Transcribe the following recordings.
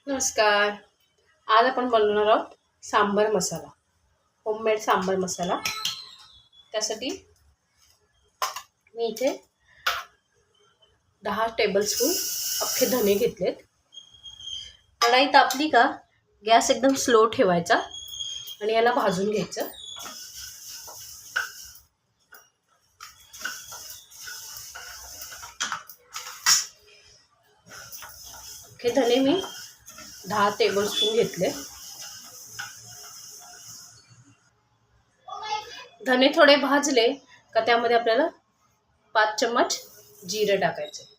नमस्कार. आज आपण बनवणार आहोत सांबार मसाला, होममेड सांबार मसाला. त्यासाठी मी इथे 10 टेबलस्पून अख्खे धने घेतलेत. कढई तापली का गॅस एकदम स्लो ठेवायचा आणि याला भाजून घ्यायचं. अख्खे धने मी 10 टेबलस्पून घेतले. धने थोडे भाजले का त्यामध्ये आपल्याला 5 चम्मच जिरे टाकायचे.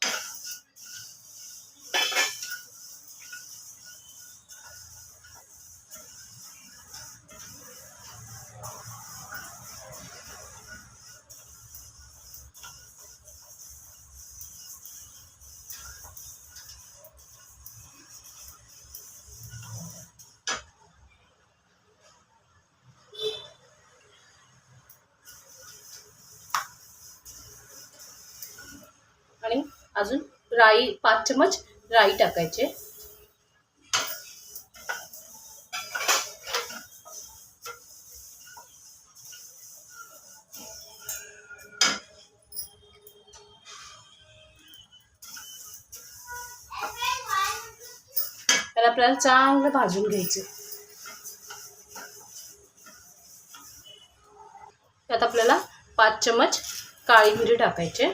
आणि अजून राई 5 चम्मच राई टाकायचे. त्याला आपल्याला चांगलं भाजून घ्यायचे. त्यात आपल्याला 5 चम्मच काळी मिरी टाकायचे.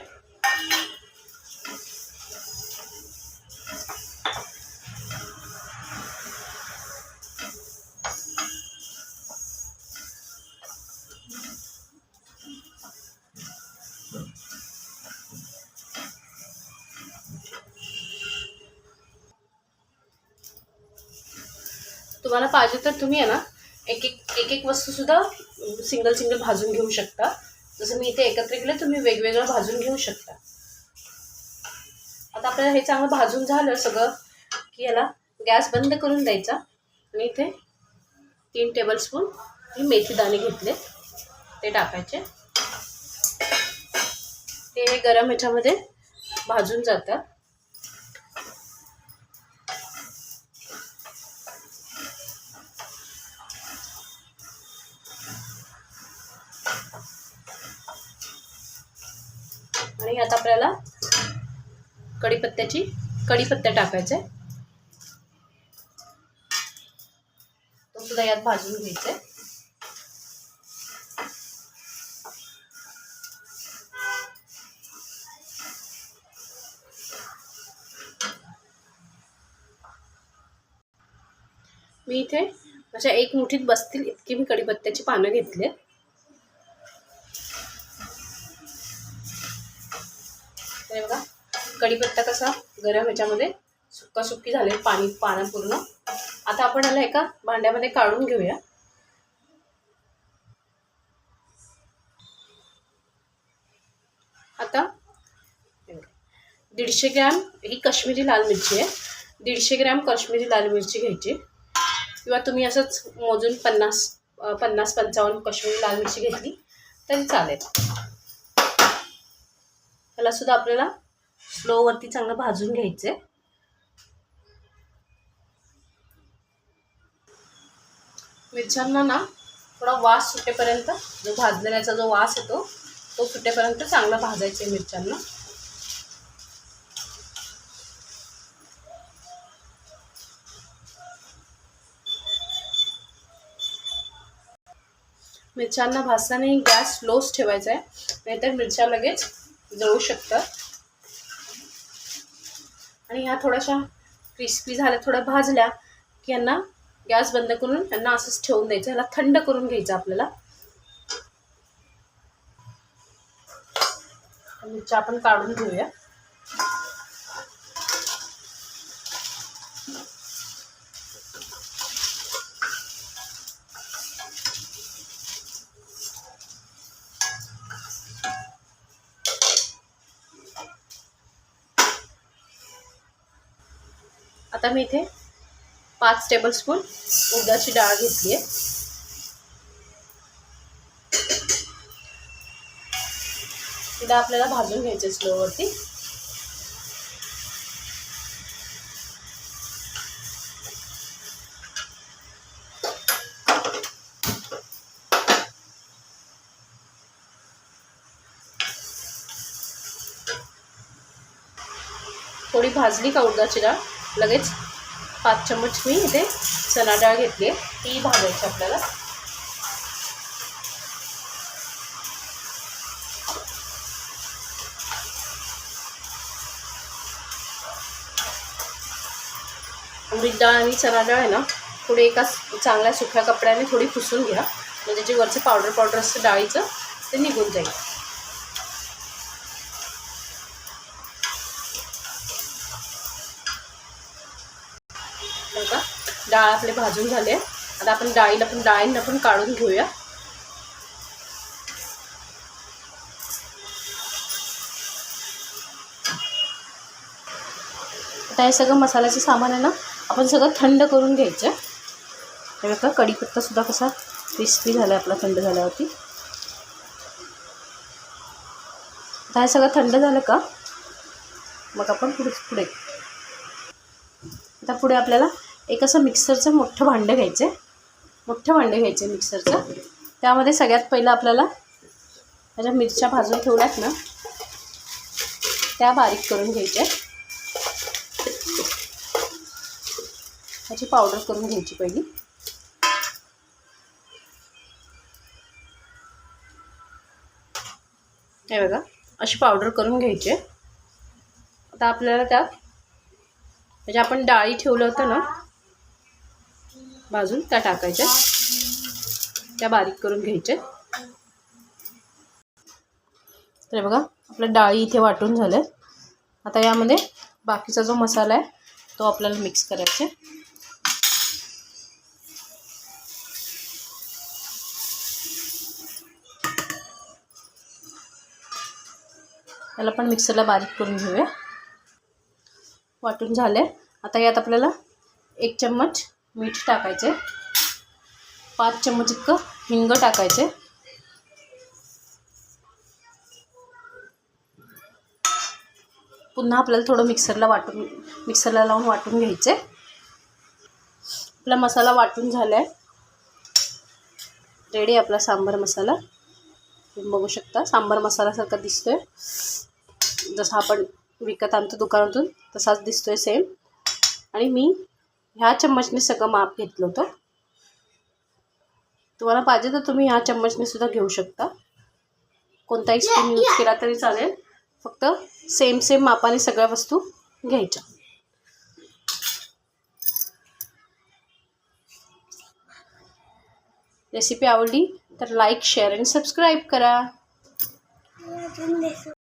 तुम्हाला पाहिजे तर तुम्ही आहे ना एक वस्तू सुद्धा सिंगल भाजून घेऊ शकता. जसं मी इथे एकत्र केलं, तुम्ही वेगवेगळं भाजून घेऊ शकता. आता आपल्याला हे चांगलं भाजून झालं सगळं की याला गॅस बंद करून द्यायचा. आणि इथे 3 टेबलस्पून मी मेथी दाणे घेतले, ते टाकायचे. ते गरम ह्याच्यामध्ये भाजून जातात. आणि आता आपल्याला कढीपत्ता टाकायचा आहे. तो सुद्धा यात भाजून घ्यायचा आहे. मी इथे अशा 1 मुठीत बसतील इतकी मी कढीपत्त्याची पानं घेतली. हे बघा, कढीपत्ता कसा गरम ह्याच्यामध्ये सुक्की झाले, पानं पूर्ण. आता आपण याला एका भांड्यामध्ये काढून घेऊया. आता 150 ग्रॅम ही काश्मीरी लाल मिरची आहे. 150 ग्रॅम काश्मीरी लाल मिरची घ्यायची, किंवा तुम्ही असंच मोजून 50-55 काश्मीरी लाल मिरची घेतली तरी चालेल. त्याला सुद्धा आपल्याला स्लोवरती चांगलं भाजून घ्यायचे. मिरच्यांना ना थोडा वास सुटेपर्यंत, जो भाजलेल्याचा जो वास येतो तो सुटेपर्यंत चांगलं भाजायचे मिरच्यांना. मिरच्यांना भाजताना गॅस स्लोच ठेवायचा आहे, नाहीतर मिरच्या लगेच जळू शकतात. आणि ह्या थोड्याशा क्रिस्पी झाल्या, थोड्या भाजल्या की यांना गॅस बंद करून यांना असंच ठेवून द्यायचं. ह्याला थंड करून घ्यायचं आपल्याला. मिरच्या आपण काढून घेऊया. आता मी इथे 5 टेबलस्पून उडदाची डाळ घेतली आहे. तिला आपल्याला भाजून घ्यायचे स्लोवरती. थोडी भाजली का उडदाची डाळ लगेच 5 चम्मच मी इथे चणा डाळ घेतली आहे, ती भाजायची आपल्याला. उडीद डाळ आणि चणा डाळ आहे ना थोडी एका चांगल्या सुक्या कपड्याने थोडी पुसून घ्या, म्हणजे जे वरचं पावडर असतं डाळीचं ते निघून जाईल. बघा डाळ आपले भाजून झाले. आता आपण डाळींना पण काढून घेऊया. आता हे सगळं मसाल्याचं सामान आहे ना आपण सगळं थंड करून घ्यायचं. हे बघा कढीपत्तासुद्धा कसा क्रिस्पी झाला आपला थंड झाल्यावरती. आता हे सगळं थंड झालं का मग आपण पुढे आता पुढे आपल्याला एक असं मिक्सरचं मोठं भांडं घ्यायचं मिक्सरचं. त्यामध्ये सगळ्यात पहिलं आपल्याला त्याच्या मिरच्या भाजून ठेवल्यात ना त्या बारीक करून घ्यायच्या. त्याची पावडर करून घ्यायची पहिली. हे बघा अशी पावडर करून घ्यायची. आता आपल्याला त्यात म्हणजे आपण डाळी ठेवलं होतं ना भाजून त्या टाकायच्या, त्या बारीक करून घ्यायच्या. तर बघा आपल्या डाळी इथे वाटून झाल्या. आता यामध्ये बाकीचा जो मसाला आहे तो आपल्याला मिक्स करायचा. याला पण मिक्सरला बारीक करून घेऊया. वाटून झाले. आता यात आपल्याला 1 चम्मच मीठ टाकायचे, 5 चम्मच इतकं हिंग टाकायचे, पुन्हा आपल्याला थोडं मिक्सरला लावून वाटून घ्यायचे. आपला मसाला वाटून झाला आहे. रेडी आपला सांबार मसाला. तुम्ही बघू शकता सांबार मसाल्यासारखा दिसतोय, जसा आपण विकत आणतो दुकानातून तसाच दिसतोय सेम. आणि मी ह्या चम्मचने सगळं माप घेतलं होतं. तुम्हाला पाहिजे तर तुम्ही ह्या चम्मचने सुद्धा घेऊ शकता, कोणताही स्पून यूज केला तरी चालेल. फक्त सेम मापाने सगळ्या वस्तू घ्यायच्या. रेसिपी आवडली तर लाईक, शेअर आणि सबस्क्राईब करा.